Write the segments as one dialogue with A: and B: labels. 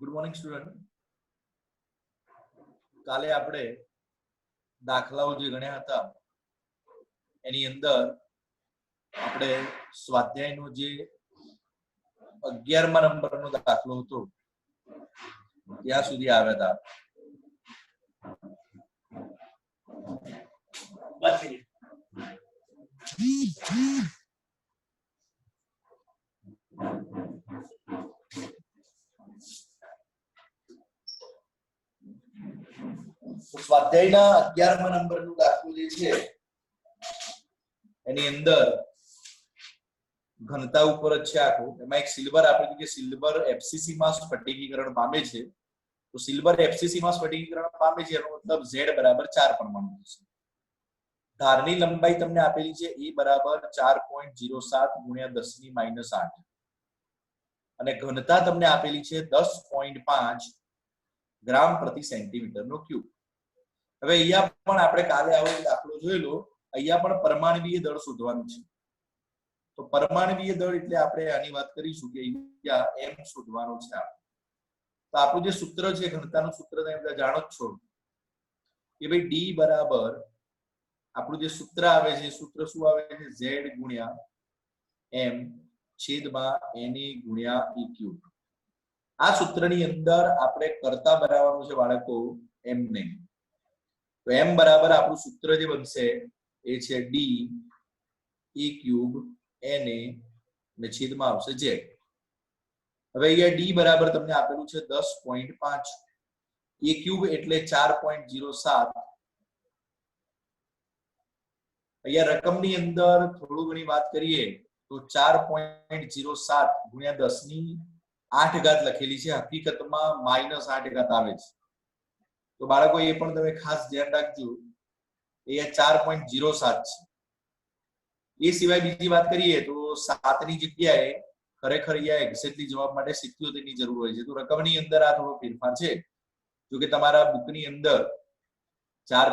A: Good morning student. કાલે આપણે દાખલાઓ જે ગણ્યા હતા એની અંદર આપણે સ્વાધ્યાયનો જે 11મા નંબરનો દાખલો હતો ત્યાં સુધી આવ્યા હતા. સ્વાધ્યાયના 11મા નંબરનો દાખલો જે છે એની અંદર ઘનતા ઉપર જ છે આખો. એમાં એક સિલ્વર આપેલું કે સિલ્વર એફસીસી માં સ્ફટિકીકરણ પામે છે. તો સિલ્વર એફસીસી માં સ્ફટિકીકરણ પામે છે એનો મતલબ Z બરાબર 4 પરમાણુ છે. ધારની લંબાઈ તમને આપેલી છે E બરાબર 4.07 ગુણ્યા 10 ની -8 અને ઘનતા તમને આપેલી છે 10.5 ગ્રામ પ્રતિ સેન્ટીમીટર નો ક્યુબ. હવે અહીંયા પણ આપણે કાલે આવો દાખલો જોયેલો. અહીંયા પણ પરમાણ્વીય દળ શોધવાનું છે. તો પરમાણ્વીય દળ એટલે આપણે આની વાત કરીશું કે અહીંયા m શોધવાનો છે. તો આપણું જે સૂત્ર છે ઘનતાનું સૂત્ર તમે બધા જાણો જ છો કે ભાઈ D બરાબર આપણું જે સૂત્ર આવે છે સૂત્ર શું આવે છે Z ગુણ્યા m છેદમાં Na ગુણ્યા E ક્યુબ. આ સૂત્રની અંદર આપણે કરતા બનાવવાનું છે બાળકો m ને. તો m બરાબર આપણું સૂત્ર જે બનશે એ છે D E ક્યુબ Na ને છેદમાં આવશે Z. હવે અહીંયા D બરાબર તમને આપેલું છે 10.5 E ક્યુબ એટલે 4.07. અહીંયા રકમની અંદર થોડું ઘણી વાત કરીએ તો 4.07 ગુણ્યા 10 ની 8 ઘાત લખેલી છે. હકીકતમાં -8 ઘાત આવે છે. તો બાળકો એ પણ તમે ખાસ ધ્યાન રાખજો. એ 4.07 છે. એ સિવાય બીજી વાત કરીએ તો 7 ની જગ્યાએ ખરેખર અહીંયા એક્ઝેક્ટલી જવાબ માટે 77 ની જરૂર હોય છે. તો રકમની અંદર આ થોડો ફેરફાર છે. જો કે તમારા બુકની અંદર 4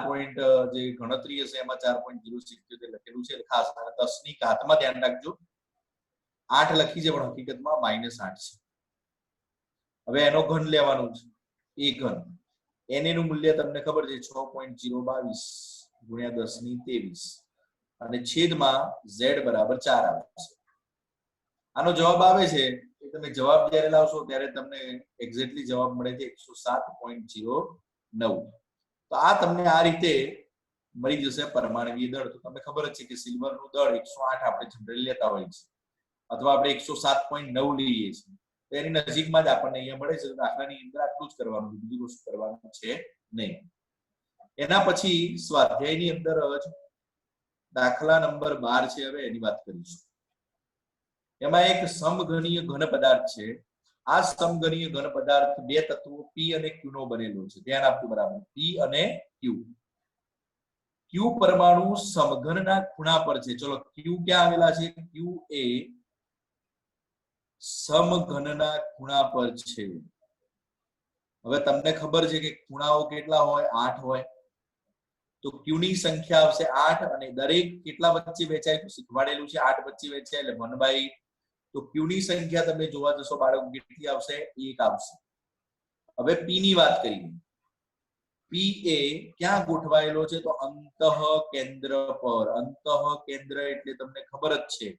A: જે ગણતરી હશે એમાં 4.077 લખેલું છે. ખાસ 10 ની ઘાતમાં ધ્યાન રાખજો. 8 લખી છે પણ હકીકતમાં -8 છે. હવે એનો ઘન લેવાનો છે. એ ઘન Na નું મૂલ્ય તમને ખબર છે 6.022 ગુણ્યા 10 ની 23 અને છેદમાં Z બરાબર 4 આવે છે. આનો જવાબ આવે છે એ તમે જવાબ જ્યારે લાવશો ત્યારે તમને એક્ઝેક્ટલી જવાબ મળે છે 107.09. તો આ તમને આ રીતે મળી જશે પરમાણ્વીય દળ. તો તમને ખબર જ છે કે સિલ્વર નું દળ 108 આપણે જનરલી લેતા હોય છે અથવા આપણે 107.9 લઈએ છીએ. તો એની નજીકમાં જ આપણને અહીંયા મળે છે. તો દાખલાની અંદર આટલું જ કરવાનું, બીજું કશું કરવાનું છે નહીં. એના પછી સ્વાધ્યાયની અંદર જ દાખલા નંબર 12 છે. હવે એની વાત કરીશું. એમાં એક સમઘનીય ઘન પદાર્થ છે. આ સમઘનીય ઘન પદાર્થ બે તત્વો P અને Q નો બનેલો છે. ધ્યાન આપવું બરાબર. P અને Q. Q પરમાણુ સમઘનના ખૂણા પર છે. ચલો Q ક્યાં આવેલા છે? Q એ સમઘનના ખૂણા પર છે. હવે તમને ખબર છે કે ખૂણાઓ કેટલા હોય? 8 હોય. તો Q ની સંખ્યા આવશે 8 અને દરેક કેટલા વચ્ચે વહેંચાય તો શીખવાડેલું છે 8 વચ્ચે વહેંચાય એટલે 1/8. તો Q ની સંખ્યા તમે જોવા જશો બાળકો કેટલી આવશે? 1 આવશે. હવે P ની વાત કરીએ. P એ ક્યાં ગોઠવાયેલો છે? તો અંતઃ કેન્દ્ર પર. અંતઃ કેન્દ્ર એટલે તમને ખબર જ છે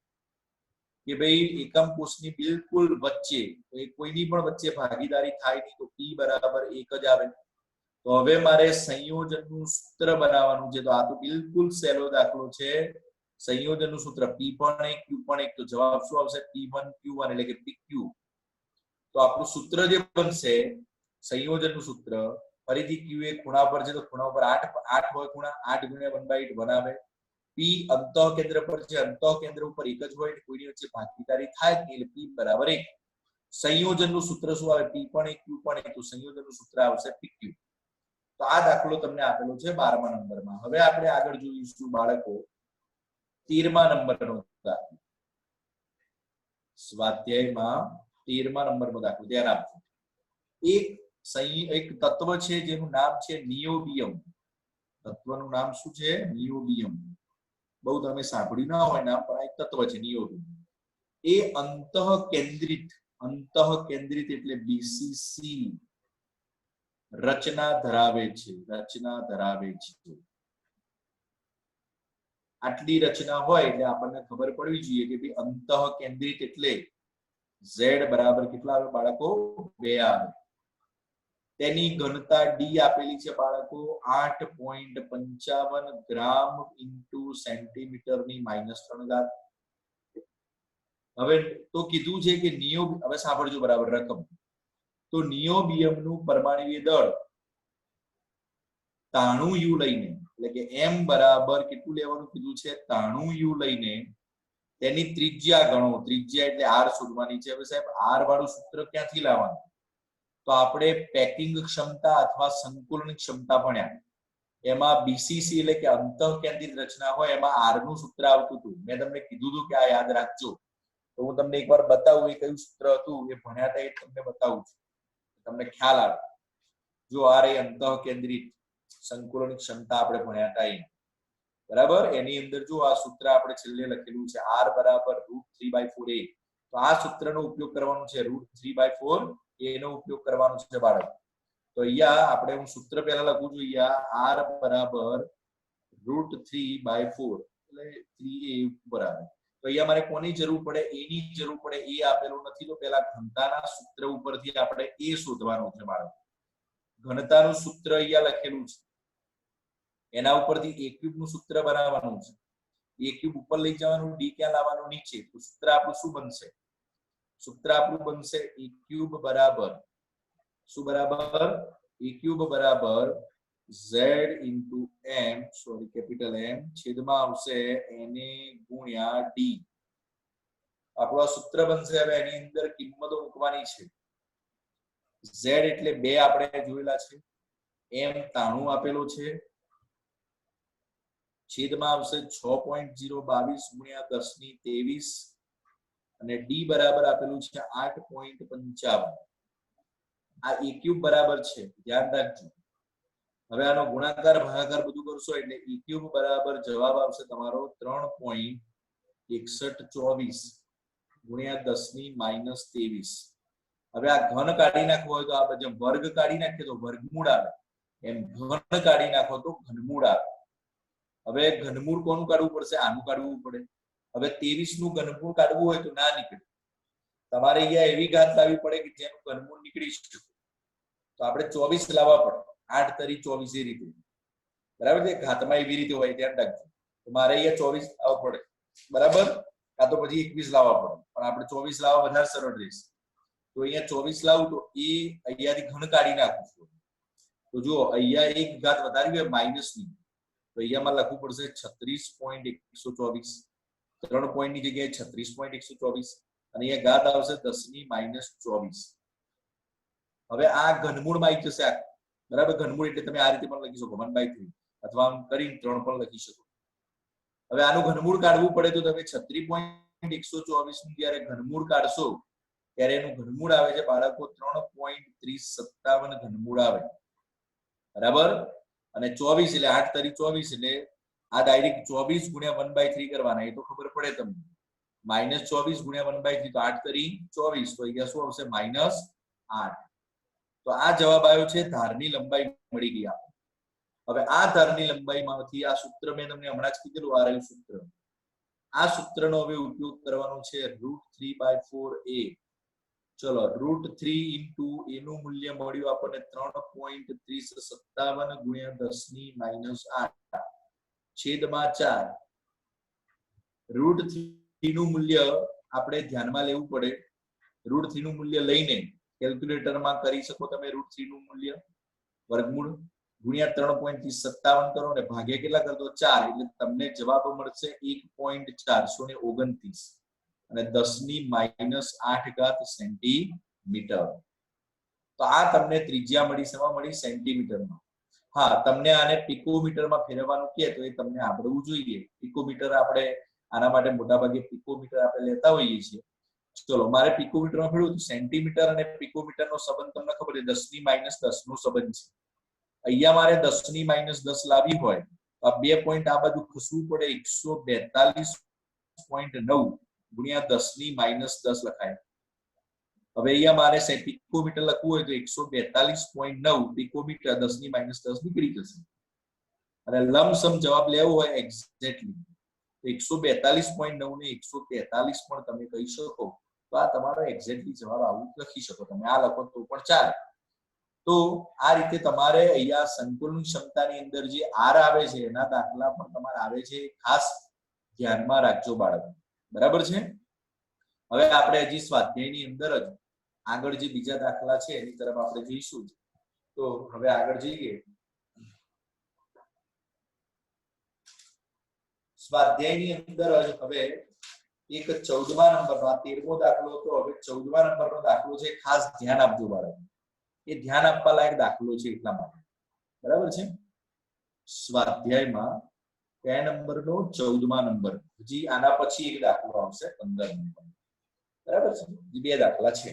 A: કે ભાઈ એકમ કોષની બિલકુલ વચ્ચે, કોઈની પણ વચ્ચે ભાગીદારી થાય નહીં. તો P બરાબર 1 જ આવે. તો હવે મારે સંયોજનનું સૂત્ર બનાવવાનું છે. તો આ તો બિલકુલ સહેલો દાખલો છે. સંયોજનનું સૂત્ર P પણ 1 Q પણ 1. તો જવાબ શું આવશે? P1 Q1 એટલે કે PQ. તો આપણું સૂત્ર જે બનશે સંયોજનનું સૂત્ર, ફરીથી Q એ ખૂણા પર છે તો ખૂણા પર 8 હોય ખૂણા. 8 ગુણ્યા 1/8 બનાવે. P અંતઃ કેન્દ્ર પર છે. અંતઃ કેન્દ્ર ઉપર એક જ હોય, કોઈની વચ્ચે ભાગીદારી થાય જ નહીં એટલે P બરાબર 1. સંયોજનનું સૂત્ર શું આવે? P પણ 1 Q પણ 1. તો સંયોજનનું સૂત્ર આવશે PQ. તો આ દાખલો તમને આપેલો છે 12મા નંબરમાં. હવે આપણે આગળ જોઈશું બાળકો 13મા નંબરનો દાખલો. સ્વાધ્યાયમાં 13મા નંબરનો દાખલો ધ્યાન આપજો. એક તત્વ છે જેનું નામ છે નિયોબિયમ. તત્વનું નામ શું છે? નિયોબિયમ. બહુ તમે સાંભળ્યું ના હોય નામ, પણ આ એક તત્વ છે નિયોબિયમ. એ અંતઃ કેન્દ્રિત અંતઃ કેન્દ્રિત એટલે બીસીસી રચના ધરાવે છે, આટલી રચના હોય એટલે આપણને ખબર પડવી જોઈએ કે ભાઈ અંતઃ કેન્દ્રિત એટલે z બરાબર કેટલા આવે બાળકો 2 આવે. તેની ઘનતા ડી આપેલી છે બાળકો 8.55 ગ્રામ ઇન્ટુ સેન્ટીમીટર ની -3 ઘાત. હવે તો કીધું છે કે હવે સાંભળજો બરાબર રકમ. તો નિયોબિયમ નું પરમાણ્વીય દળ 93 યુ લઈને એટલે કે m બરાબર કેટલું લેવાનું કીધું છે 93 યુ લઈને તેની ત્રિજ્યા ગણો. ત્રિજ્યા એટલે r શોધવાની છે. હવે સાહેબ r વાળું સૂત્ર ક્યાંથી લાવવાનું? તો આપણે પેકિંગ ક્ષમતા અથવા સંકુલન ક્ષમતા ભણ્યા. એમાં બીસીસી એટલે કે અંતઃ કેન્દ્રિત રચના હોય એમાં r નું સૂત્ર આવતું હતું. મેં તમને કીધું હતું કે આ યાદ રાખજો. તો હું તમને એકવાર બતાવું એ કયું સૂત્ર હતું એ ભણ્યા હતા એ તમને બતાવું છું, તમને ખ્યાલ આવે. જો r એ અંતઃ કેન્દ્રિત સંકુલન ક્ષમતા આપણે ભણ્યા હતા એ બરાબર. એની અંદર જો આ સૂત્ર આપણે છેલ્લે લખેલું છે r બરાબર √3/4a. તો આ સૂત્રનો ઉપયોગ કરવાનો છે. √3/4 એનો ઉપયોગ કરવાનો છે બાળક. તો અહીંયા આપણે હું સૂત્ર પહેલા લખું છું. અહીંયા r બરાબર √3/4 એટલે 3a બરાબર. તો અહીંયા મારે કોની જરૂર પડે? a ની જરૂર પડે. a આપેલું નથી તો પહેલા ઘનતાના સૂત્ર ઉપરથી આપણે a શોધવાનું છે બાળક. ઘનતાનું સૂત્ર અહીંયા લખેલું છે, એના ઉપરથી a ક્યુબ નું સૂત્ર બનાવવાનું છે. a ક્યુબ ઉપર લઈ જવાનું, d ક્યાં લાવવાનું? નીચે. તો સૂત્ર આપણું શું બનશે? સૂત્ર આપણું બનશે a ક્યુબ બરાબર શું બરાબર? a ક્યુબ બરાબર z into m sorry capital M છેદમાં આવશે na ગુણ્યા d. આપણું આ સૂત્ર બનશે. હવે એની અંદર કિંમતો મૂકવાની છે. z એટલે 2 આપણે જોયેલા છે, m 93 આપેલો છે, છેદમાં આવશે 6.022 ગુણ્યા 10⁻23 અને d બરાબર આપેલું છે 8.55. આ a ક્યુબ બરાબર છે, ધ્યાન રાખજો. હવે આનો ગુણાકાર ભાગાકાર બધું કરશો એટલે a ક્યુબ બરાબર જવાબ આવશે તમારો 3.6124 ગુણ્યા 10⁻23. હવે આ ઘન કાઢી નાખવો હોય તો આ બધે વર્ગ કાઢી નાખીએ તો વર્ગમૂળ આવે, એમ ઘન કાઢી નાખો તો ઘનમૂળ આવે. હવે ઘનમૂળ કોનું કાઢવું પડશે? આનું કાઢવું પડે. હવે 23 નું ઘનમૂળ કાઢવું હોય તો ના નીકળે. તમારે અહીંયા એવી ઘાત લાવવી પડે કે જેનું ઘનમૂળ નીકળી શકે. તો આપણે 24 લાવવા પડે. 8 તરી 24 એ રીતે બરાબર છે. ઘાતમાં એવી રીતે હોય, ધ્યાન રાખજો. તો મારે અહીંયા 24 લાવવા પડે બરાબર, કાં તો પછી 21 લાવવા પડે, પણ આપણે 24 લાવવા વધારે સરળ રહેશે. તો અહીંયા 24 લાવું તો એ અહીંયાથી ઘન કાઢી નાખું છું. તો જો અહીંયા એક ઘાત વધારી હોય માઇનસ ની, તો અહીંયામાં લખવું પડશે 36.124. 3 પોઈન્ટ ની જગ્યાએ 36.124 અને અહીંયા ઘાત આવશે 10⁻24. હવે આ ઘનમૂળમાં આવી જશે બરાબર. ઘનમૂળ એટલે તમે આ રીતે પણ લખી શકો 1/3 અથવા આમ કરીને 3 પણ લખી શકો. હવે આનું ઘનમૂળ કાઢવું પડે તો તમે 36.124 નું જ્યારે ઘનમૂળ કાઢશો ત્યારે એનું ઘનમૂળ આવે છે બાળકો 3.3057 ઘનમૂળ આવે બરાબર. અને 24 એટલે 8 તરી 24 એટલે આ ડાયરેક્ટ 24 ગુણ્યા 1/3 કરવાના, એ તો ખબર પડે તમને. -24 ગુણ્યા 1/3 તો 8 તરી 24, તો અહીંયા શું આવશે? -8. તો આ જવાબ આવ્યો છે. ધારની લંબાઈ મળી ગઈ આપણે. હવે આ ધારની લંબાઈમાંથી આ સૂત્ર મેં તમને હમણાં જ કીધેલું, આ રહ્યું સૂત્ર. આ સૂત્રનો હવે ઉપયોગ કરવાનો છે √3/4a. ચલો √3 ઇન્ટુ એનું મૂલ્ય મળ્યું આપણને 3.3057 ગુણ્યા 10⁻8 છેદમાં 4. √3 નું મૂલ્ય આપણે ધ્યાનમાં લેવું પડે. √3 નું મૂલ્ય લઈને કેલ્ક્યુલેટરમાં કરી શકો તમે. √3 નું મૂલ્ય વર્ગમૂળ ગુણ્યા 3.3057 કરો અને ભાગ્યા કેટલા કરતો 4, એટલે તમને જવાબ મળશે 1.429 અને 10⁻8 સેન્ટીમીટર. તો આ તમને ત્રિજ્યા મળી. શેમાં મળી? સેન્ટીમીટરમાં. હા, તમને આને પિકોમીટરમાં ફેરવવાનું કહે તો એ તમને આવડવું જોઈએ. પિકોમીટર આપણે આના માટે મોટાભાગે પિકોમીટર આપણે લેતા હોઈએ છીએ. ચલો મારે પિકોમીટરમાં ફેરવું તો સેન્ટીમીટર અને પિકોમીટરનો સંબંધ તમને ખબર છે 10⁻10 નો સંબંધ છે. અહીંયા મારે 10⁻10 લાવી હોય તો આ 2 પોઈન્ટ આ બાજુ ખસવું પડે. 142.9 ગુણ્યા 10⁻10 લખાય. હવે અહીંયા મારે પિકોમીટર લખવું હોય તો 142.9 પિકોમીટર 10 ની -10 નીકળી જશે અને લમસમ જવાબ લેવો હોય એક્ઝેક્ટલી 142.9 ને 143 પણ તમે કહી શકો તો આ તમારો એક્ઝેક્ટલી જવાબ આવું લખી શકો તમે આ લખો તો પણ ચાલે તો આ રીતે તમારે અહીંયા સંતુલન ક્ષમતાની અંદર જે આર આવે છે એના દાખલા પણ તમારે આવે છે ખાસ ધ્યાનમાં રાખજો બાળકો બરાબર છે હવે આપણે હજી સ્વાધ્યાયની અંદર જ આગળ જે બીજા દાખલા છે એની તરફ આપણે જઈશું તો હવે આગળ જઈએ સ્વાધ્યાયની અંદર જ હવે એક 14મા નંબરનો આ 13મો દાખલો તો હવે 14મા નંબરનો દાખલો છે ખાસ ધ્યાન આપજો બાળકો એ ધ્યાન આપવા લાયક દાખલો છે એટલા માટે બરાબર છે સ્વાધ્યાયમાં કયા નંબરનો 14મા નંબર હજી આના પછી એક દાખલો આવશે 15 નંબર બરાબર છે જે બે દાખલા છે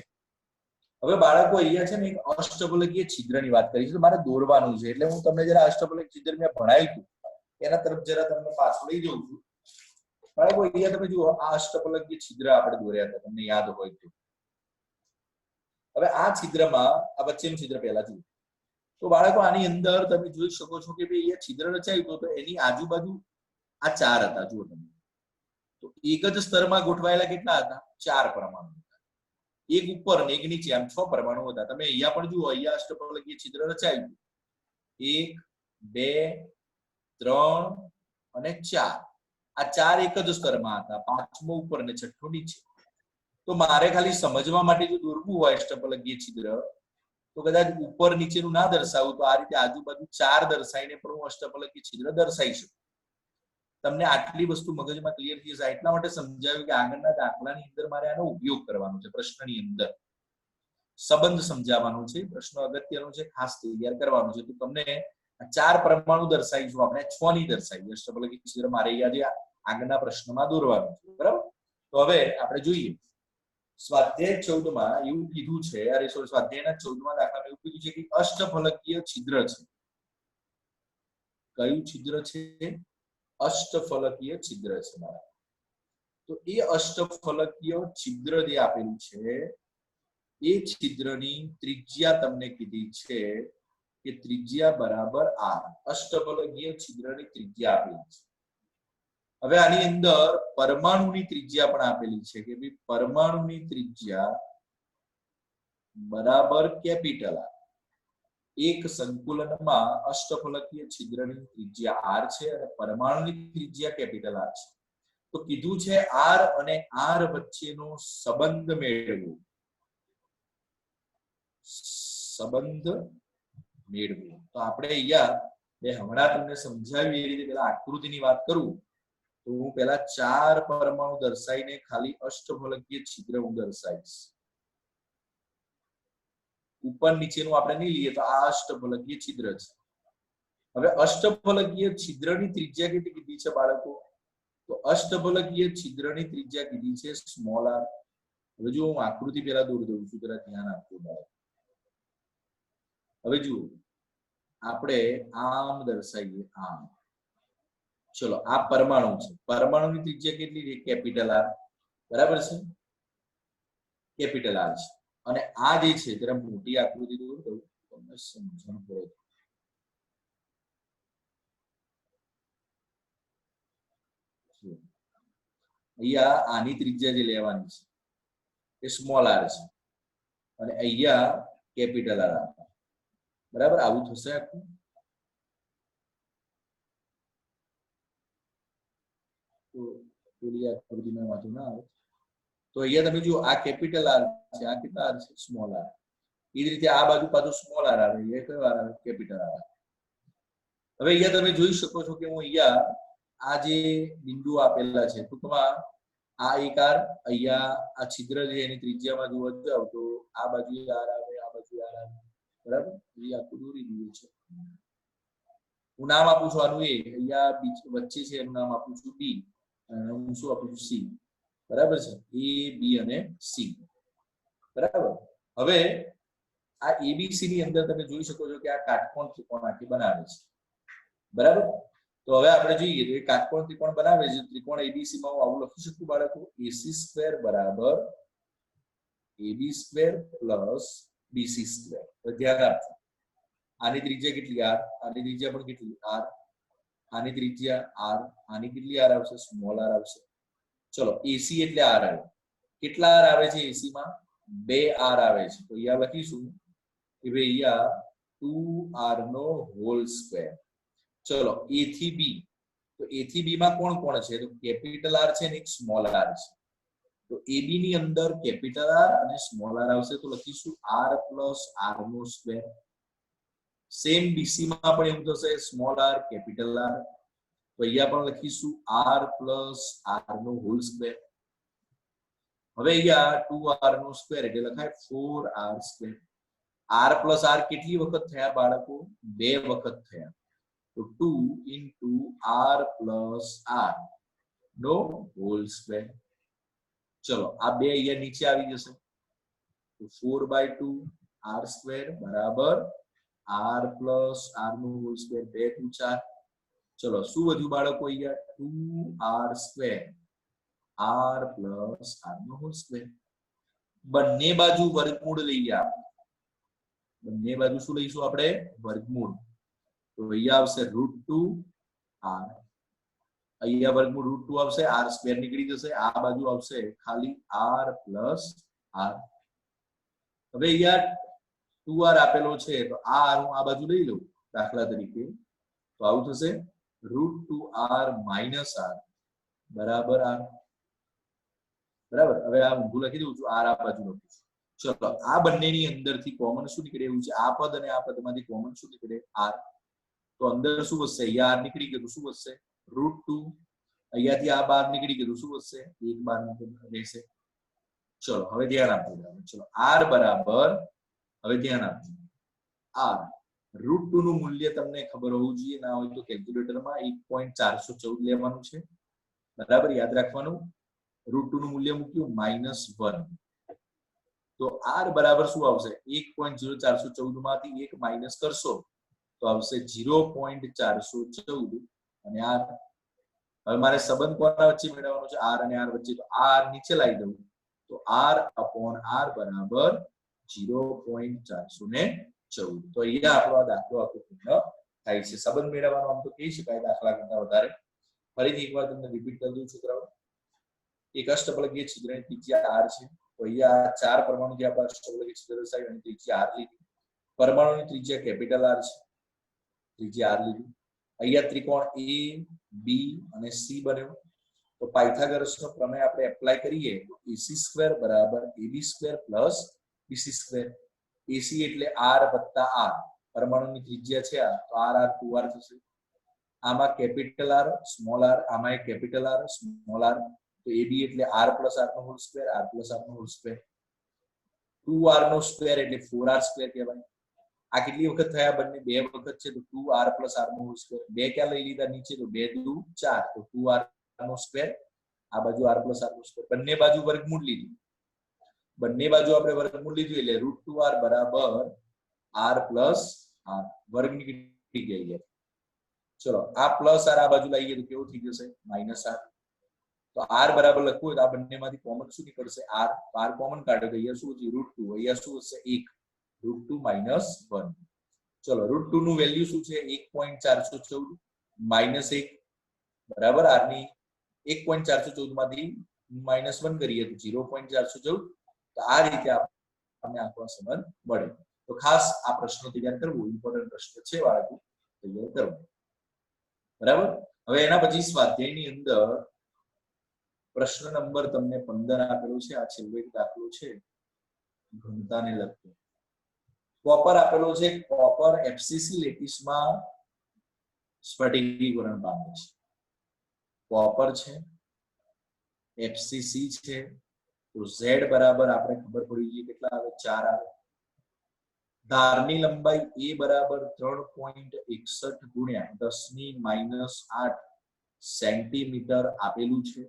A: હવે બાળકો અહીંયા છે ને એક અષ્ટફલકીય છિદ્રની વાત કરી છે મારે દોરવાનું છે એટલે હું તમને જરા અષ્ટફલકીય છિદ્ર મેં ભણાવ્યું એના તરફ જરા તમને પાછળ લઈ જઉં છું બાળકો અહીંયા તમે જુઓ આ અષ્ટફલકીય છિદ્ર આપણે દોર્યા હતા તમને યાદ હોય તો હવે આ છિદ્રમાં આ વચ્ચેનું છિદ્ર પહેલા જુઓ તો બાળકો આની અંદર તમે જોઈ શકો છો કે ભાઈ અહીંયા છિદ્ર રચાયું તો એની આજુબાજુ આ 4 હતા જુઓ તમે તો એક જ સ્તરમાં ગોઠવાયેલા કેટલા હતા 4 પરમાણુ હતા એક ઉપર અને એક નીચે આમ 6 પરમાણુ હતા તમે અહીંયા પણ જુઓ અહીંયા અષ્ટફલકીય છિદ્ર રચાયું 1 2 3 અને 4 આ 4 એક જ સ્તરમાં હતા પાંચમો ઉપર અને છઠ્ઠો નીચે તો મારે ખાલી સમજવા માટે જો દોરવું હોય અષ્ટફલકીય છિદ્ર તો કદાચ ઉપર નીચેનું ના દર્શાવું તો આ રીતે આજુબાજુ 4 દર્શાવીને પણ હું અષ્ટફલકીય છિદ્ર દર્શાવી શકું તમને આટલી વસ્તુ મગજમાં ક્લિયર થઈ જાય એટલા માટે સમજાવ્યું કે આગળના દાખલાની અંદર મારે આનો ઉપયોગ કરવાનો છે પ્રશ્નની અંદર સંબંધ સમજાવવાનો છે પ્રશ્ન અગત્યનો છે ખાસ તૈયાર કરવાનો છે તો તમને 4 પરમાણુ દર્શાવીશું આપણે 6 ની દર્શાવી અષ્ટફલકીય છિદ્ર મારે અહીંયા આગળના પ્રશ્નમાં દોરવાનું છે બરાબર તો હવે આપણે જોઈએ સ્વાધ્યાય 14 માં એવું કીધું છે અરે સોરી સ્વાધ્યાયના 14મા દાખલામાં એવું કીધું છે કે અષ્ટફલકીય છિદ્ર છે કયું છિદ્ર છે અષ્ટફલકીય છિદ્ર છે મારા તો એ અષ્ટફલકીય છિદ્ર જે આપેલું છે એ છિદ્રની ત્રિજ્યા તમને કીધી છે કે ત્રિજ્યા બરાબર r અષ્ટફલકીય છિદ્રની ત્રિજ્યા આપેલી છે હવે આની અંદર પરમાણુની ત્રિજ્યા પણ આપેલી છે કે ભાઈ પરમાણુની ત્રિજ્યા બરાબર કેપિટલ r એક સંકુલનમાં અષ્ટફલકીય છિદ્રની ત્રિજ્યા r છે અને પરમાણુની ત્રિજ્યા કેપિટલ r છે તો કીધું છે r અને r વચ્ચેનો સંબંધ મેળવો સંબંધ મેળવો તો આપણે અહીંયા હમણાં તમને સમજાવી એ રીતે પેલા આકૃતિની વાત કરું તો હું પેલા 4 પરમાણુ દર્શાવીને ખાલી અષ્ટફલકીય છિદ્ર હું દર્શાવીશ ઉપર નીચેનું આપણે નહીં લઈએ તો આ અષ્ટફલકીય છિદ્ર છે હવે અષ્ટફલકીય છિદ્રની ત્રિજ્યા કેટલી કીધી છે બાળકો તો અષ્ટફલકીય છિદ્રની ત્રિજ્યા કીધી છે સ્મોલ r હવે જો હું આકૃતિ પેલા દોરી દઉં છું જરા ધ્યાન આપજો બાળકો હવે જુઓ આપણે આમ દર્શાવીએ આમ ચલો આ પરમાણુ છે પરમાણુની ત્રિજ્યા કેટલી છે કેપિટલ r બરાબર છે કેપિટલ r છે અને આ જે છે જરા મોટી આકૃતિ દોરું તો તમને સમજણ પડે અહીંયા આની ત્રિજ્યા જે લેવાની છે એ સ્મોલ r છે અને અહીંયા કેપિટલ r બરાબર આવું થશે આખું તો પેલી આકૃતિમાં વાંચો ના આવે તો અહીંયા તમે જુઓ આ કેપિટલ r છે આ કેટલા r છે સ્મોલ r એ જ રીતે આ બાજુ પાછું સ્મોલ r આવે એ કયો r આવે કેપિટલ r હવે અહીંયા તમે જોઈ શકો છો કે હું અહીંયા આ જે બિંદુ આપેલા છે ટૂંકમાં આ એક r અહીંયા આ છિદ્ર છે એની ત્રિજ્યામાં જોવા જાવ તો આ બાજુ r આવે આ બાજુ r આવે બરાબર એ આખું દોરી દીધું છે હું નામ આપું છું આનું a અહીંયા વચ્ચે છે એનું નામ આપું છું b અને હું શું આપું છું c બરાબર છે a b અને c બરાબર હવે આ abc ની અંદર તમે જોઈ શકો છો કે આ કાટકોણ ત્રિકોણ આખી બનાવે છે બરાબર તો હવે આપણે જોઈએ તો એ કાટકોણ ત્રિકોણ બનાવે છે ત્રિકોણ abc માં હું આવું લખી શકું બાળકો ac² બરાબર AB square plus BC square. તો ધ્યાન આપજો, આની ત્રિજ્યા કેટલી r, આની ત્રિજ્યા પણ કેટલી r, આની ત્રિજ્યા r, આની કેટલી r આવશે, સ્મોલ r આવશે. ચલો AC એટલે r આવે, કેટલા r આવે છે AC માં, 2r આવે છે. તો અહીંયા લખીશું કે ભાઈ અહીંયા 2r નો હોલ સ્ક્વેર. ચલો A થી B, તો A થી B માં કોણ કોણ છે, તો કેપિટલ R છે ને એક સ્મોલ r છે. તો AB ની અંદર કેપિટલ R અને સ્મોલ r આવશે, તો લખીશું r પ્લસ r નો સ્ક્વેર. સેમ BC માં પણ એવું થશે, સ્મોલ r કેપિટલ R, તો અહીંયા પણ લખીશું r પ્લસ r નો હોલ સ્ક્વેર. હવે અહીંયા 2r નો સ્ક્વેર એટલે લખાય 4r square. r plus r કેટલી વખત થયા બાળકો, 2 વખત થયા. તો 2 into r plus r નો હોલ સ્ક્વેર. ચલો આ 2 અહીંયા નીચે આવી જશે, તો 4/2 r સ્ક્વેર બરાબર r plus r નો હોલ સ્ક્વેર, 2 × 4. ચલો શું વધ્યું બાળકો, અહીંયા 2r square r plus r નો હોલ સ્ક્વેર. બંને બાજુ વર્ગમૂળ લઈએ આપણે, બંને બાજુ શું લઈશું આપણે, વર્ગમૂળ. તો અહીંયા આવશે √2r, અહીંયા વર્ગમૂળ √2 આવશે, r સ્ક્વેર નીકળી જશે, આ બાજુ આવશે ખાલી r પ્લસ r. હવે અહીંયા 2r આપેલો છે, તો આ r હું આ બાજુ લઈ લઉં દાખલા તરીકે, તો આવું થશે √2r માઇનસ r બરાબર r. બરાબર, હવે આ ઊંધું લખી દઉં છું, r આ બાજુ લખું છું. ચલો આ બંનેની અંદરથી કોમન શું નીકળે, એવું છે આ પદ અને આ પદમાંથી કોમન શું નીકળે, r. તો અંદર શું વધશે, અહીંયા r નીકળી ગયું, શું વધશે √2. અહીંયાથી આ બાર નીકળી ગયું, શું વધશે, 1 બાર રહેશે. ચલો હવે ધ્યાન આપજો, ચલો r બરાબર, હવે ધ્યાન આપજો, r √2 નું મૂલ્ય તમને ખબર હોવું જોઈએ, ના હોય તો કેલ્ક્યુલેટરમાં 1.414 લેવાનું છે. બરાબર, યાદ રાખવાનું. √2 નું મૂલ્ય મૂક્યું -1, તો r બરાબર શું આવશે, 1.0414 માંથી 1 માઇનસ કરશો તો આવશે 0.414 અને r. હવે મારે સંબંધ કોના વચ્ચે મેળવવાનો છે, r અને r વચ્ચે, તો r નીચે લાવી દઉં, તો r upon r બરાબર 0.414. તો અહીંયા આપણો આ દાખલો આખો પૂર્ણ થાય છે. સંબંધ મેળવવાનો આમ તો કહી શકાય દાખલા કરતા વધારે. ફરીથી એકવાર તમને રિપીટ કરી દઉં છોકરાઓ, એક અષ્ટફલકીય છિદ્રની ત્રિજ્યા r છે, તો અહીંયા 4 પરમાણુ જે આપણે અષ્ટફલકીય છિદ્ર દર્શાવ્યું એની ત્રિજ્યા r લીધી, પરમાણુની ત્રિજ્યા કેપિટલ R છે, ત્રિજ્યા r લીધી. અહીંયા ત્રિકોણ a b અને c બન્યો, તો પાયથાગોરસનો પ્રમેય આપણે એપ્લાય કરીએ તો ac² બરાબર ab² પ્લસ bc². ac એટલે r વત્તા r, પરમાણુની ત્રિજ્યા છે આ, તો r r 2r થશે. આમાં કેપિટલ R સ્મોલ r, આમાં એક કેપિટલ R સ્મોલ r, તો ab એટલે r પ્લસ r નો whole square, r plus r નો હોલ સ્ક્વેર. 2r નો સ્ક્વેર એટલે 4r સ્ક્વેર કહેવાય. આ કેટલી વખત થયા, બંને 2 વખત છે, તો 2r પ્લસ r નો હોલ સ્ક્વેર. 2 ક્યાં લઈ લીધા નીચે, તો 2 × 2 = 4, તો 2r નો સ્ક્વેર, આ બાજુ r પ્લસ r નો સ્ક્વેર. બંને બાજુ વર્ગમૂળ લીધું, બંને બાજુ આપણે વર્ગમૂળ લીધું એટલે √2r બરાબર r પ્લસ r, વર્ગ નીકળી ગયા. ચલો આ પ્લસ r આ બાજુ લાવીએ તો કેવું થઈ જશે, -r. તો r બરાબર લખવું હોય તો આ બંનેમાંથી કોમન શું નીકળશે, r. r કોમન કાઢો તો અહીંયા શું છે √2, અહીંયા શું હશે 1, √2 - 1. ચલો √2 નું વેલ્યુ શું છે, 1.414 -1 બરાબર r ની 1.414 માંથી -1 કરીએ તો 0.414. તો આ રીતે આપણને આખો સંબંધ મળે. તો ખાસ આ પ્રશ્ન તૈયાર કરવો ઇમ્પોર્ટન્ટ પ્રશ્ન છે, બાળકો તૈયાર કરવો. બરાબર, હવે એના પછી સ્વાધ્યાયની અંદર પ્રશ્ન નંબર તમને 15 આપેલો છે, આ છેલ્લો એક દાખલો છે ઘનતાને લગતો. કોપર આપેલો છે, કોપર FCC લેટીસમાં સ્ફટિકીકરણ પામે છે. કોપર છે, FCC છે, તો Z બરાબર આપણે ખબર પડી ગઈ કેટલા આવે, 4 આવે. ધારની લંબાઈ a બરાબર 3.61 ગુણ્યા 10⁻8 સેન્ટીમીટર આપેલું છે.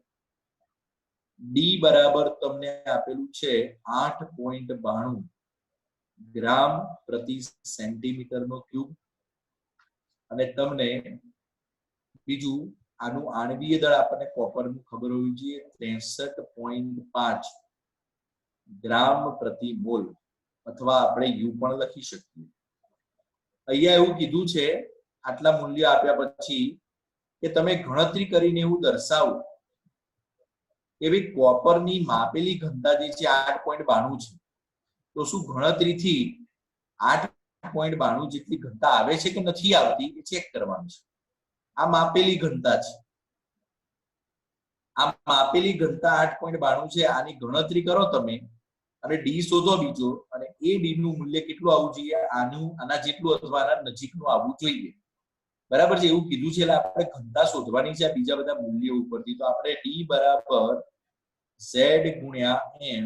A: d બરાબર તમને આપેલું છે 8.92 ગ્રામ પ્રતિ સેન્ટીમીટર નો ક્યુબ, અને તમને બીજું આનું આણ્વીય દળ આપણને કોપરનું ખબર હોવી જોઈએ 63.5 ગ્રામ પ્રતિ મોલ અથવા આપણે યુ પણ લખી શકીએ. અહીંયા એવું કીધું છે આટલા મૂલ્ય આપ્યા પછી કે તમે ગણતરી કરીને એવું દર્શાવો કે ભાઈ કોપરની માપેલી ઘનતા જે છે 8.92 છે, તો શું ગણતરીથી 8.92 જેટલી ઘનતા આવે છે કે નથી આવતી એ ચેક કરવાનું છે. આ માપેલી ઘનતા છે, આ માપેલી ઘનતા 8.92 છે. આની ગણતરી કરો તમે અને ડી શોધો બીજો, અને એ ડી નું મૂલ્ય કેટલું આવવું જોઈએ? આના જેટલું અથવા આના નજીકનું આવવું જોઈએ. બરાબર છે, એવું કીધું છે. એટલે આપણે ઘનતા શોધવાની છે બીજા બધા મૂલ્યો ઉપરથી. તો આપણે ડી બરાબર ઝેડ ગુણ્યા એમ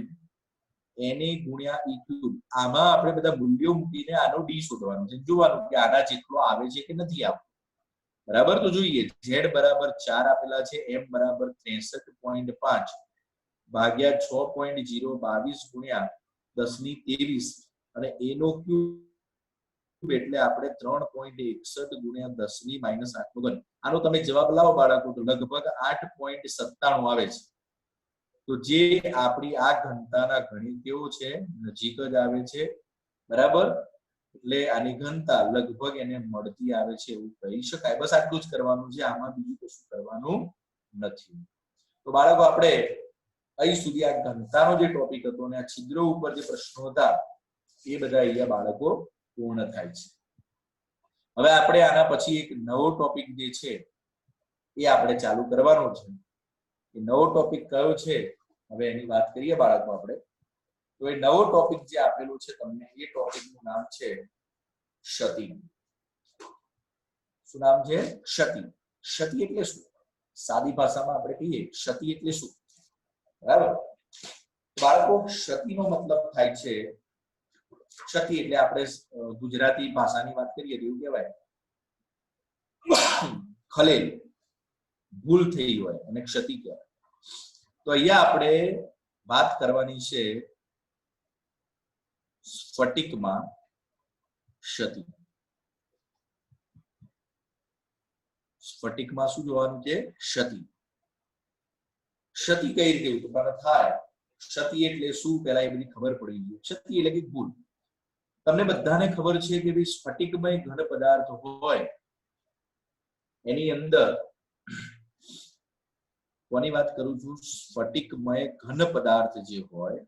A: એને ગુણ્યા ઈ ક્યુબ, આમાં આપણે બધા મૂલ્યો મૂકીને આનો ડી શોધવાનું છે, જોવાનું કે આના જેટલો આવે છે કે નથી આવતો. બરાબર, તો જોઈએ. ઝેડ બરાબર 4 આપેલા છે, એમ બરાબર 63.5 ભાગ્યા 6.022 ગુણ્યા 10⁻23 અને એનો ક્યુબ એટલે આપણે 3.61 ગુણ્યા 10⁻8 નો ઘન. આનો તમે જવાબ લાવો બાળકો તો લગભગ 8.97 આવે છે. તો જે આપણી આ ઘનતાના ઘણી કેવો છે? નજીક જ આવે છે. બરાબર, એટલે આની ઘનતા લગભગ એને મળતી આવે છે એવું કહી શકાય. બસ આટલું જ કરવાનું છે, આમાં બીજું કશું કરવાનું નથી. તો બાળકો આપણે અહીં સુધી આ ઘનતાનો જે ટોપિક હતો અને આ છિદ્રો ઉપર જે પ્રશ્નો હતા એ બધા અહીંયા બાળકો પૂર્ણ થાય છે. હવે આપણે આના પછી એક નવો ટોપિક જે છે એ આપણે ચાલુ કરવાનો છે. એ નવો ટોપિક કયો છે હવે એની વાત કરીએ બાળકો આપણે. તો એ નવો ટોપિક જે આપેલું છે તમને, એ ટોપિકનું નામ છે ક્ષતિ. શું નામ છે? ક્ષતિ. ક્ષતિ એટલે શું? સાદી ભાષામાં આપણે કહીએ ક્ષતિ એટલે શું? બરાબર, બાળકો ક્ષતિનો મતલબ થાય છે, ક્ષતિ એટલે આપણે ગુજરાતી ભાષાની વાત કરીએ તો એવું કહેવાય ખલેલ, ભૂલ થઈ હોય અને ક્ષતિ કહેવાય. તો અહીંયા આપણે વાત કરવાની છે સ્ફટિકમાં ક્ષતિ. સ્ફટિકમાં શું જોવાનું છે? ક્ષતિ. ક્ષતિ કઈ રીતે ઉત્પન્ન થાય? ક્ષતિ એટલે શું? પહેલા એ બધી ખબર પડી ગઈ. ક્ષતિ એટલે કે ભૂલ. તમને બધાને ખબર છે કે ભાઈ સ્ફટિકમય ઘન પદાર્થ હોય એની અંદર, કોની વાત કરું છું? સ્ફટિકમય ઘન પદાર્થ જે હોય,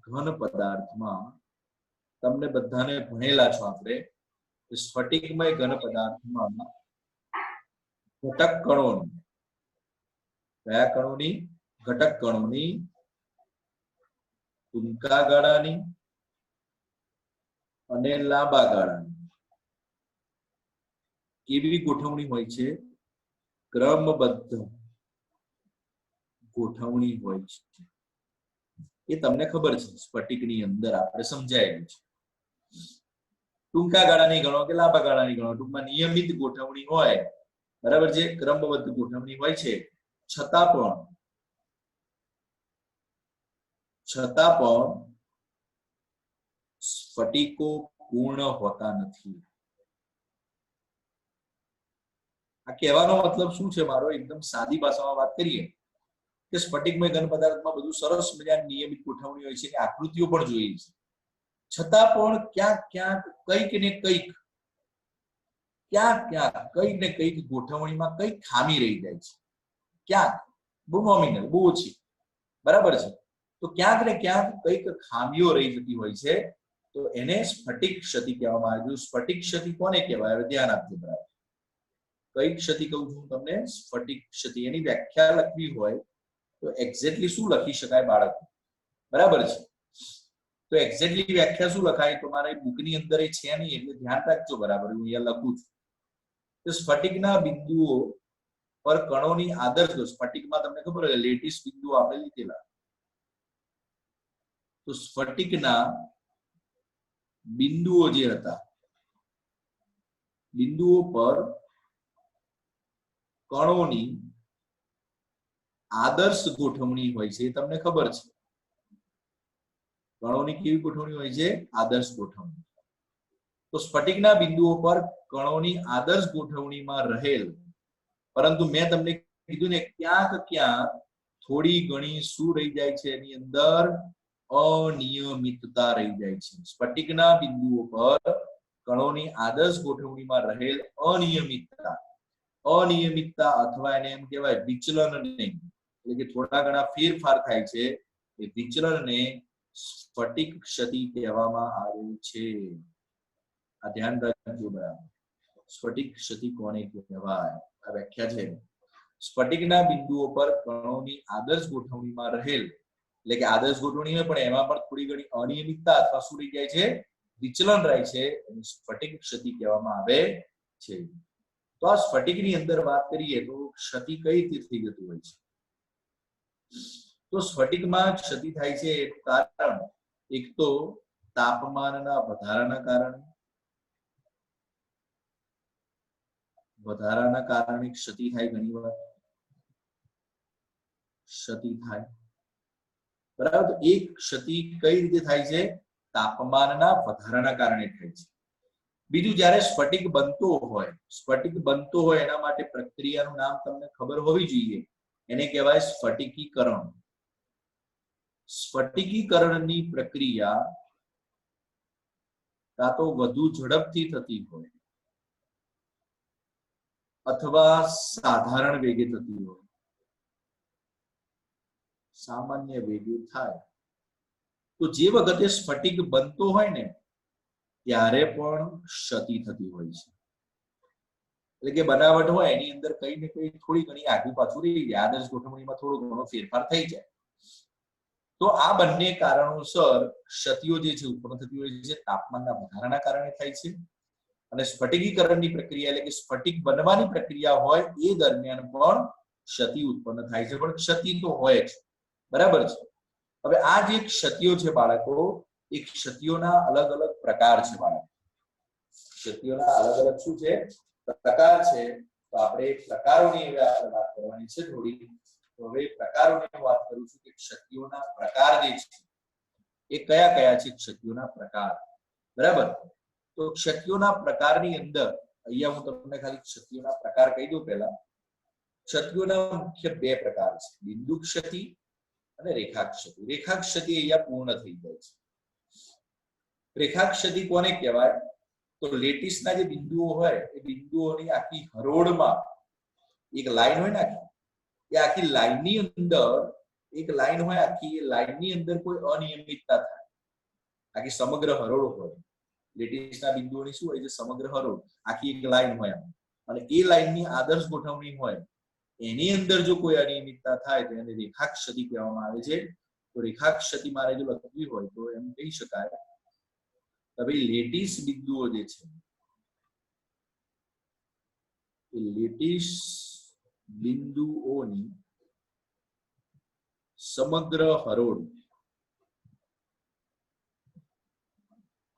A: ઘન પદાર્થમાં તમને બધાને ભણેલા છો આપણે, સ્ફટિકમય ઘન પદાર્થમાં ઘટક કણોની, કયા કણોની? ઘટક કણોની ટૂંકા ગાળાની અને લાંબા ગાળાની કેવી ગોઠવણી હોય છે? ક્રમબદ્ધ ગોઠવણી હોય છે. એ તમને ખબર છે, સ્ફટિકની અંદર આપણે સમજાયેલું છે. ટૂંકા ગાળાની ગણો કે લાંબા ગાળાની ગણો, ટૂંકમાં નિયમિત ગોઠવણી હોય. બરાબર છે, ક્રમબદ્ધ ગોઠવણી હોય છે. છતાં પણ સ્ફટિકો પૂર્ણ હોતા નથી. આ કહેવાનો મતલબ શું છે મારો? એકદમ સાદી ભાષામાં વાત કરીએ કે સ્ફટિકમય ઘન પદાર્થમાં બધું સરસ મજાની નિયમિત ગોઠવણી હોય છે, આકૃતિઓ પણ જોઈએ છે. છતાં પણ ક્યાંક કંઈક ને કંઈક ગોઠવણીમાં કંઈક ખામી રહી જાય છે. ક્યાંક બહુ નોમિનલ, બહુ ઓછી. બરાબર છે, તો ક્યાંક ને ક્યાંક કંઈક ખામીઓ રહી જતી હોય છે. તો એને સ્ફટિક ક્ષતિ કહેવામાં આવે છે. સ્ફટિક ક્ષતિ કોને કહેવાય? હવે ધ્યાન આપજો બરાબર. કઈ ક્ષતિ કહું છું તમને? સ્ફટિક ક્ષતિ. એની વ્યાખ્યા લખવી હોય તો એક્ઝેક્ટલી શું લખી શકાય બાળકો? બરાબર છે, તો એક્ઝેક્ટલી વ્યાખ્યા શું લખાય? તો મારા બુકની અંદર એ છે નહીં, એટલે ધ્યાન રાખજો. બરાબર, હું અહીંયા લખું છું તો સ્ફટિકના બિંદુઓ પર કણોની આદર્શ, સ્ફટિકમાં તમને ખબર હોય લેટીસ બિંદુઓ આપણે લીધેલા, તો સ્ફટિકના બિંદુઓ જે હતા, બિંદુઓ પર કણોની આદર્શ ગોઠવણી હોય છે. એ તમને ખબર છે, કણોની કેવી ગોઠવણી હોય છે? આદર્શ ગોઠવણી. તો સ્ફટિકના બિંદુઓ પર કણોની આદર્શ ગોઠવણીમાં રહેલ, પરંતુ મેં તમને કીધું ને ક્યાંક થોડી ઘણી શું રહી જાય છે એની અંદર અનિયમિતતા રહી જાય છે સ્ફટિકના બિંદુઓ પર કણોની આદર્શ ગોઠવણીમાં રહેલ અનિયમિતતા અથવા એને એમ કહેવાય વિચલનને એટલે કે થોડા ઘણા ફેરફાર થાય છે એ વિચલનને સ્ફટિક ક્ષતિ કહેવામાં આવે છે આ ધ્યાન રાખજો બરાબર સ્ફટિક ક્ષતિ કોને કહેવાય આ વ્યાખ્યા છે સ્ફટિકના બિંદુઓ પર કણોની આદર્શ ગોઠવણીમાં રહેલ એટલે કે આદર્શ ગોઠવણી હોય પણ એમાં પણ થોડી ઘણી અનિયમિતતા અથવા શું રહી જાય છે વિચલન રહે છે સ્ફટિક ક્ષતિ કહેવામાં આવે છે તો આ સ્ફટિકની અંદર વાત કરીએ તો ક્ષતિ કઈ રીતે થઈ જતું હોય છે તો સ્ફટિકમાં ક્ષતિ થાય છે એનું કારણ એક તો તાપમાનના વધારાના કારણે ક્ષતિ થાય ઘણી વાર ક્ષતિ થાય બરાબર તો એક ક્ષતિ કઈ રીતે થાય છે તાપમાનના વધારાના કારણે થાય છે બીજું જ્યારે સ્ફટિક બનતો હોય એના માટે પ્રક્રિયાનું નામ તમને ખબર હોવી જોઈએ એને કહેવાય સ્ફટિકીકરણ સ્ફટિકીકરણની પ્રક્રિયા કાં તો વધુ ઝડપથી થતી હોય અથવા સાધારણ વેગે થતી હોય સામાન્ય વેગે થાય તો જે વખતે સ્ફટિક બનતો હોય ને ત્યારે પણ ક્ષતિ થતી હોય છે એટલે કે બનાવટ હોય એની અંદર કઈ ને કઈ થોડી ઘણી આગુ પાછું રહી જાય આદર્શ ગોઠવણીમાં થોડો ઘણો ફેરફાર થઈ જાય તો આ બંને કારણોસર ક્ષતિઓ જે છે ઉત્પન્ન થતી હોય છે તાપમાનના વધારાના કારણે થાય છે અને સ્ફટિકીકરણની પ્રક્રિયા એટલે કે સ્ફટિક બનવાની પ્રક્રિયા હોય એ દરમિયાન પણ ક્ષતિ ઉત્પન્ન થાય છે પણ ક્ષતિ તો હોય જ બરાબર છે હવે આ જે ક્ષતિઓ છે બાળકો એ ક્ષતિઓના અલગ અલગ પ્રકાર છે બાળકો ક્ષતિઓના અલગ અલગ શું છે પ્રકાર છે તો આપણે પ્રકારોની વાત કરવાની છે થોડી તો હવે પ્રકારોની વાત કરું છું કે ક્ષતિઓના પ્રકાર જે છે એ કયા કયા છે ક્ષતિઓના પ્રકાર બરાબર તો ક્ષતિઓના પ્રકારની અંદર અહીંયા હું તમને ખાલી ક્ષતિઓના પ્રકાર કહી દઉં પહેલા ક્ષતિઓના મુખ્ય બે પ્રકાર છે બિંદુ ક્ષતિ અને રેખા ક્ષતિ અહીંયા પૂર્ણ થઈ જાય છે રેખા ક્ષતિ કોને કહેવાય તો લેટિસના જે બિંદુઓ હોય એ બિંદુઓની આખી હરોળમાં એક લાઈન હોય ને એ આખી લાઈનની અંદર એક લાઈન હોય આખી એ લાઈનની અંદર કોઈ અનિયમિતતા થાય આખી સમગ્ર હરોળ હોય લેટિસના બિંદુઓની શું હોય છે સમગ્ર હરોળ આખી એક લાઈન હોય અને એ લાઈનની આદર્શ ગોઠવણી હોય એની અંદર જો કોઈ અનિયમિતતા થાય તો એને રેખા ક્ષતિ કહેવામાં આવે છે તો રેખા ક્ષતિ મારે જો લખવી હોય તો એમ કહી શકાય કે ભાઈ લેટિસ બિંદુઓ જે છે એ લેટિસ બિંદુઓની સમગ્ર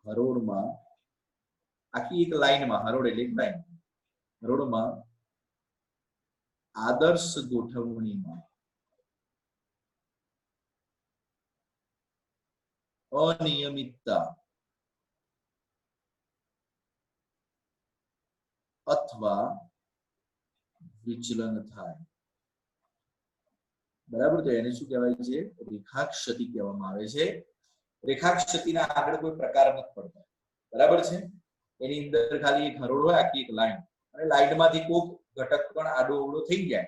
A: હરોળમાં આખી એક લાઈનમાં હરોળ એટલે એક લાઈન હરોળમાં આદર્શ ગોઠવણીમાં અનિયમિતતા અથવા વિચલન થાય બરાબર તો એને શું કહેવાય છે રેખા ક્ષતિ કહેવામાં આવે છે રેખા ક્ષતિના આગળ કોઈ પ્રકાર નથી પડતા બરાબર છે એની અંદર ખાલી એક હરોળ હોય આખી એક લાઈન અને લાઈનમાંથી કોઈક ઘટક પણ આડો અવળો થઈ જાય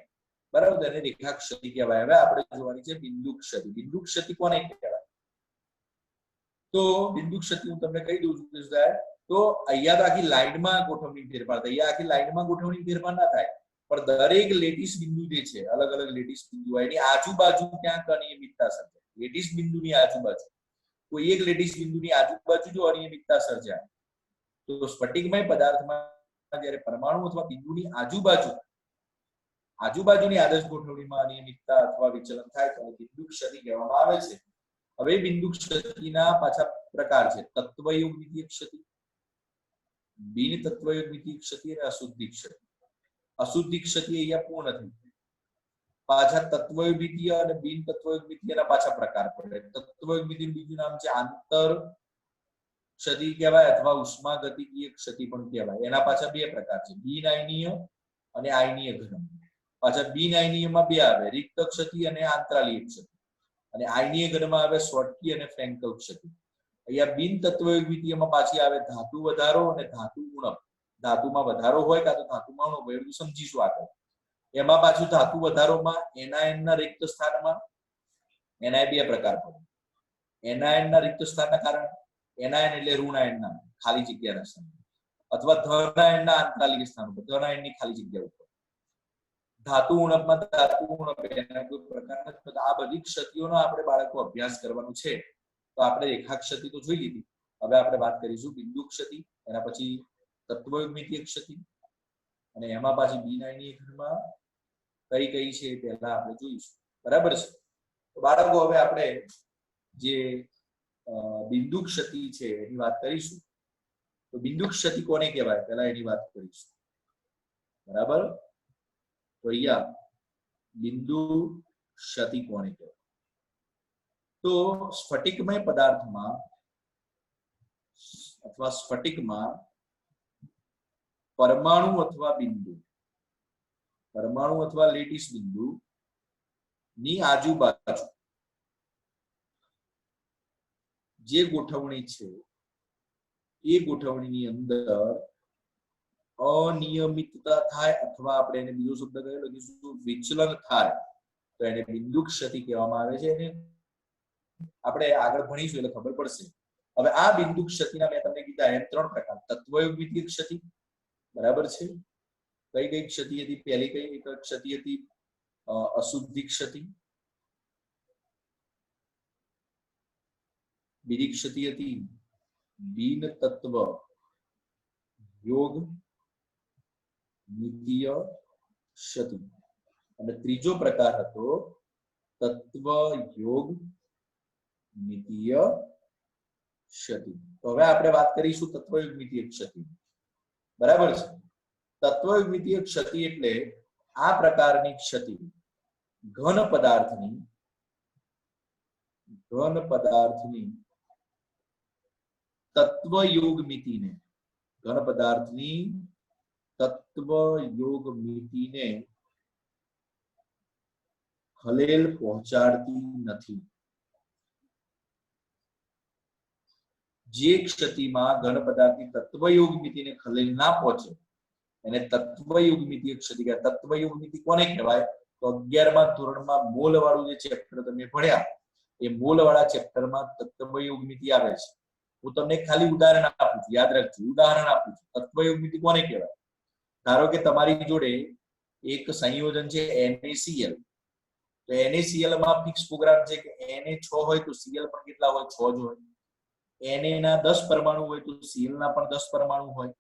A: બરાબર એને રેખા ક્ષતિ કહેવાય હવે આપણે જોવાની છે બિંદુ ક્ષતિ કોને કહેવાય તો બિંદુ ક્ષતિ હું તમને કહી દઉં છું તો અહીંયા તો આખી લાઈનમાં ગોઠવણી ફેરફાર થાય અહીંયા આખી લાઈનમાં ગોઠવણી ફેરફાર ના થાય પણ દરેક લેટિસ બિંદુ જે છે અલગ અલગ લેટિસ બિંદુ હોય એની આજુબાજુ ક્યાંક અનિયમિતતા સર્જાય લેટિસ બિંદુની આજુબાજુ કોઈ એક લેટિસ બિંદુની આજુબાજુ જો અનિયમિતતા સર્જાય તો સ્ફટિકમય પદાર્થમાં જ્યારે પરમાણુ અથવા બિંદુની આજુબાજુની આદર્શ ગોઠવણીમાં અનિયમિતતા અથવા વિચલન થાય તો બિંદુ ક્ષતિ કહેવામાં આવે છે હવે બિંદુ ક્ષતિના પાછા પ્રકાર છે તત્વયોગ દ્વિતીય ક્ષતિ બિન તત્વયોગ દ્વિતીય ક્ષતિ અને અશુદ્ધિ ક્ષતિ અહીંયા પૂર્ણ થઈ પાછા તત્વયોગ દ્વિતીય અને બિન તત્વયોગ દ્વિતીયના પાછા પ્રકાર પડે તત્વયોગ દ્વિતીય બીજું નામ છે આંતર ક્ષતિ કહેવાય અથવા ઉષ્માગતિકીય ક્ષતિ પણ કહેવાય એના પાછા બે પ્રકાર છે બિન આયનીય અને આયનીય ઘન પાછા બિન આયનીયમાં બે આવે, રિક્ત ક્ષતિ અને આંતરાલીય ક્ષતિ. અને આયનીય ઘનમાં આવે શોર્ટકી અને ફ્રેન્કલ ક્ષતિ. અહીંયા બિન તત્વયુગ્મિતીયમાં પાછી આવે ધાતુ વધારો અને ધાતુ ઉણપ. ધાતુમાં વધારો હોય કાં તો ધાતુમાં ઉણપ હોય, એટલું સમજીશું આગળ. એમાં પાછું ધાતુ વધારોમાં એનાયન ના રિક્ત સ્થાનમાં, એનાય બે પ્રકાર પડે. એનાયન ના રિક્ત સ્થાનના કારણે, એનાયન એટલે ઋણાયનના ખાલી જગ્યાના સ્થાન, અથવા ધનાયનના આંતરાલીય સ્થાન ઉપર, ધનાયનની ખાલી જગ્યા ઉપર. ધાતુ ઉણપમાં ધાતુ ઉણપ એના કોઈ પ્રકાર નથી. આ બધી ક્ષતિઓનો આપણે બાળકો અભ્યાસ કરવાનું છે. તો આપણે રેખા ક્ષતિ તો જોઈ લીધી. હવે આપણે વાત કરીશું બિંદુ ક્ષતિ, એના પછી તત્વયુગ્મિતીય ક્ષતિ, અને એમાં પાછી બિન આયનીય ઘનમાં કઈ કઈ છે પહેલા આપણે જોઈશું. બરાબર છે? તો બાળકો હવે આપણે જે બિંદુ ક્ષતિ છે એની વાત કરીશું. તો બિંદુ ક્ષતિ કોને કહેવાય પહેલા એની વાત કરીશું. બરાબર? તો અહીંયા બિંદુ ક્ષતિ કોને કહેવાય? તો સ્ફટિકમય પદાર્થમાં અથવા સ્ફટિકમાં પરમાણુ અથવા બિંદુ, પરમાણુ અથવા લેટીસ બિંદુ ની આજુબાજુ જે ગોઠવણી છે એ ગોઠવણીની અંદર અનિયમિતતા થાય, અથવા આપણે એને બીજો શબ્દ કયો લખીશું વિચલન થાય, તો એને બિંદુ ક્ષતિ કહેવામાં આવે છે. એને આપણે આગળ ભણીશું એટલે ખબર પડશે. હવે આ બિંદુ ક્ષતિના મેં તમને કીધા એમ ત્રણ પ્રકાર. તત્વયુગ્મિતીય ક્ષતિ, બરાબર છે? કઈ કઈ ક્ષતિ હતી? પહેલી કઈ એક ક્ષતિ હતી અશુદ્ધિ ક્ષતિ, બીજી ક્ષતિ હતી બિન તત્વ યોગ મિતીય ક્ષતિ, અને ત્રીજો પ્રકાર હતો તત્વ યોગ મિતીય ક્ષતિ. તો હવે આપણે વાત કરીશું તત્વયુગ્મિતીય ક્ષતિ. બરાબર છે? તત્વયુગ્મિતીય ક્ષતિ એટલે આ પ્રકારની ક્ષતિ ઘન પદાર્થની તત્વયોગમિતિને, ઘન પદાર્થની તત્વયોગમિતિને ખલેલ પહોંચાડતી નથી. જે ક્ષતિમાં ઘન પદાર્થની તત્વયોગમિતિને ખલેલ ના પહોંચે એને તત્વયુગ્મિતીય ક્ષતિ કહેવાય. તત્વયુગ્મિતિ કોને કહેવાય? તો 11મા ધોરણમાં મોલ વાળું જે ચેપ્ટર તમે ભણ્યા એ મોલ વાળા ચેપ્ટરમાં તત્વયુગ્મિતિ આવે છે. હું તમને ખાલી ઉદાહરણ આપું છું, યાદ રાખજો. ઉદાહરણ આપું છું. તત્વયુગ્મિતિ કોને કહેવાય? ધારો કે તમારી જોડે એક સંયોજન છે NaCl. તો NaCl માં ફિક્સ પ્રોગ્રામ છે કે Na 6 હોય તો Cl પણ કેટલા હોય? 6 જ હોય. Na ના 10 પરમાણુ હોય તો Cl ના પણ 10 પરમાણુ હોય.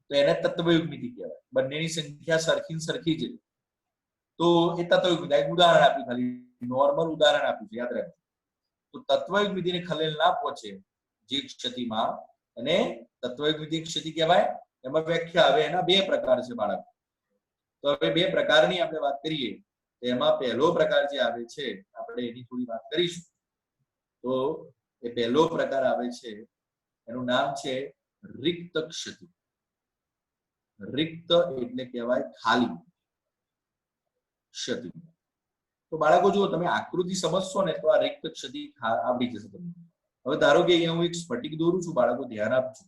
A: તો એને તત્વયુગ્મિતિ કહેવાય. બંનેની સંખ્યા સરખી જ. તો એ તત્વયુગ્મિતિ. એક ઉદાહરણ આપ્યું, ખાલી નોર્મલ ઉદાહરણ આપ્યું છે, યાદ રાખજો. તો તત્વયુગ્મિતિને ખલેલ ના પહોંચે જે ક્ષતિમાં અને તત્વયુગ્મિતિ ક્ષતિ કહેવાય. એમાં વ્યાખ્યા હવે એના બે પ્રકાર છે બાળકો. તો હવે બે પ્રકારની આપણે વાત કરીએ. એમાં પહેલો પ્રકાર જે આવે છે આપણે એની થોડી વાત કરીશું. તો એ પહેલો પ્રકાર આવે છે એનું નામ છે રિક્ત ક્ષતિ. રિક્ત એટલે કહેવાય ખાલી ક્ષતિ. તો બાળકો જુઓ, તમે આકૃતિ સમજશો ને તો આ રિક્ત ક્ષતિ આવડી જશે તમને. હવે ધારો કે અહીંયા હું એક સ્ફટિક દોરું છું, બાળકો ધ્યાન આપજો.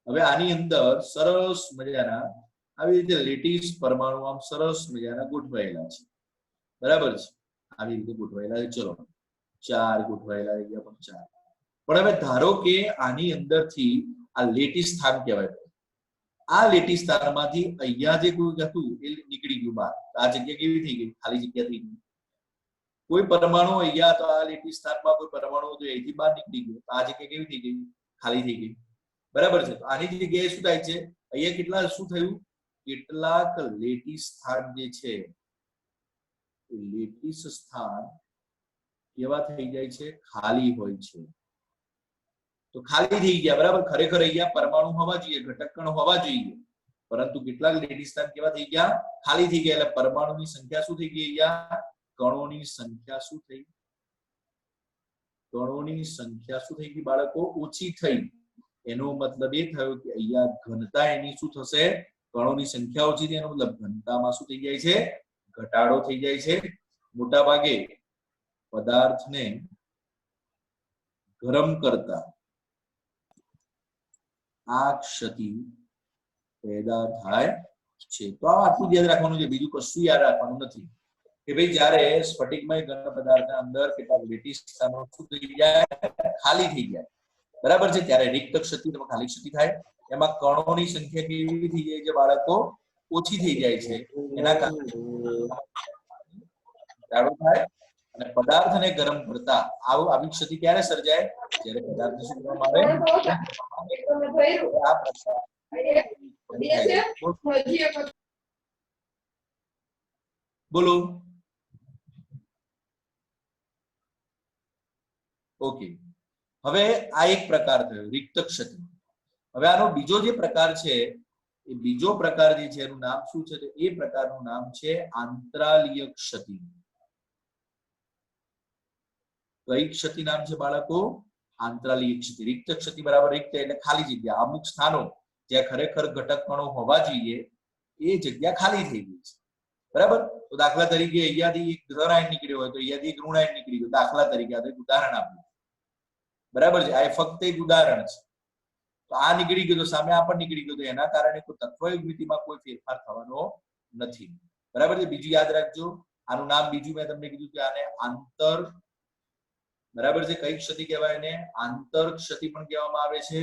A: હવે આની અંદર સરસ મજાના આવી રીતે લેટીસ પરમાણુ આમ સરસ મજાના ગોઠવાયેલા છે. બરાબર છે? આવી રીતે ગોઠવાયેલા છે. ચલો 4 ગોઠવાયેલા અહીંયા પણ 4. પણ હવે ધારો કે આની અંદરથી આ લેટીસ સ્થાન કહેવાય. આ લેટીસ સ્થાનમાંથી અહીંયા જે કોઈ હતું એ નીકળી ગયું બહાર. આ જગ્યા કેવી થઈ ગઈ? ખાલી જગ્યા થઈ ગઈ. કોઈ પરમાણુ અહીંયા તો આ લેટીસ સ્થાનમાં કોઈ પરમાણુ હતો અહીંથી બહાર નીકળી ગયો. આ જગ્યા કેવી થઈ ગઈ? ખાલી થઈ ગઈ. બરાબર છે? તો આની જગ્યાએ શું થાય છે? અહીંયા કેટલા શું થયું? કેટલાક લેટીસ સ્થાન જે છે એ લેટીસ સ્થાન કેવા થઈ જાય છે? ખાલી હોય છે. તો ખાલી થઈ ગયા. બરાબર? ખરેખર અહીંયા પરમાણુ હોવા જોઈએ, ઘટક કણ હોવા જોઈએ, પરંતુ કેટલાક લેટીસ સ્થાન કેવા થઈ ગયા? ખાલી થઈ ગયા. એટલે પરમાણુની સંખ્યા શું થઈ ગઈ? અહીંયા કણોની સંખ્યા શું થઈ? કણોની સંખ્યા શું થઈ ગઈ બાળકો? ઓછી થઈ. એનો મતલબ એ થયો કે અહીંયા ઘનતા એની શું થશે? કણોની સંખ્યા ઓછી થાય એનો મતલબ ઘનતામાં શું થઈ જાય છે? ઘટાડો થઈ જાય છે. મોટા ભાગે પદાર્થને ગરમ કરતા આ ક્ષતિ પેદા થાય છે. તો આ આટલું યાદ રાખવાનું છે, બીજું કશું યાદ રાખવાનું નથી કે ભાઈ જ્યારે સ્ફટિકમય ઘન પદાર્થના અંદર કેટલાક લેટિસ સ્થાનો શું થઈ જાય? ખાલી થઈ જાય, બરાબર છે. ત્યારે રિક્ત ક્ષતિ અથવા ખાલી ક્ષતિ થાય. એમાં કણોની સંખ્યા કેવી થઈ જાય છે બાળકો? ઓછી થઈ જાય છે. એના કારણે ઘટાડો થાય અને પદાર્થને ગરમ કરતા આવી ક્ષતિ ક્યારે સર્જાય? જ્યારે પદાર્થને શું કરવામાં આવે? બોલો. ઓકે, હવે આ એક પ્રકાર થયો રિક્ત ક્ષતિ. હવે આનો બીજો જે પ્રકાર છે એ બીજો પ્રકાર જે છે એનું નામ શું છે? તો એ પ્રકારનું નામ છે આંતરાલીય ક્ષતિ. કઈ ક્ષતિ નામ છે બાળકો? આંતરાલીય ક્ષતિ. રિક્ત ક્ષતિ બરાબર રિક્ત એટલે ખાલી જગ્યા. અમુક સ્થાનો જ્યાં ખરેખર ઘટક કણો હોવા જોઈએ એ જગ્યા ખાલી થઈ ગઈ છે, બરાબર. તો દાખલા તરીકે અહીંયાથી એક ધન આયન નીકળ્યો હોય તો અહીંયાથી એક ઋણ આયન નીકળી ગયું. દાખલા તરીકે આ એક ઉદાહરણ આપ્યું, બરાબર છે. આ ફક્ત એક ઉદાહરણ છે. તો આ નીકળી ગયો તો સામે આ પણ નીકળી ગયો તો એના કારણે કોઈ તત્વયુગ્મિતિમાં કોઈ ફેરફાર થવાનો નથી, બરાબર છે. બીજું યાદ રાખજો, આનું નામ બીજું મેં તમને કીધું કે આને આંતર, બરાબર છે. કઈ ક્ષતિ કહેવાય? એને આંતર ક્ષતિ પણ કહેવામાં આવે છે,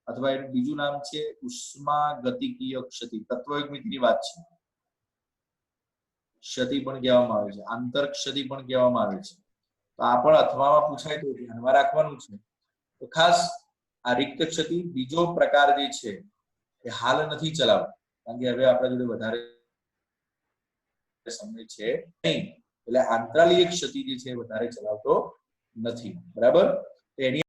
A: અથવા એનું બીજું નામ છે ઉષ્માગતિકીય ક્ષતિ. તત્વયુગ્મિતિની વાત છે. ક્ષતિ પણ કહેવામાં આવે છે, આંતર ક્ષતિ પણ કહેવામાં આવે છે. તો આ પણ અથવામાં પૂછાય તો ધ્યાનમાં રાખવાનું છે. તો ખાસ આ રિક્ત ક્ષતિ બીજો પ્રકાર જે છે એ હાલ નથી ચલાવતો, કારણ કે હવે આપણા જોડે વધારે સમય છે નહીં, એટલે આંતરાલીય ક્ષતિ જે છે વધારે ચલાવતો નથી, બરાબર. એની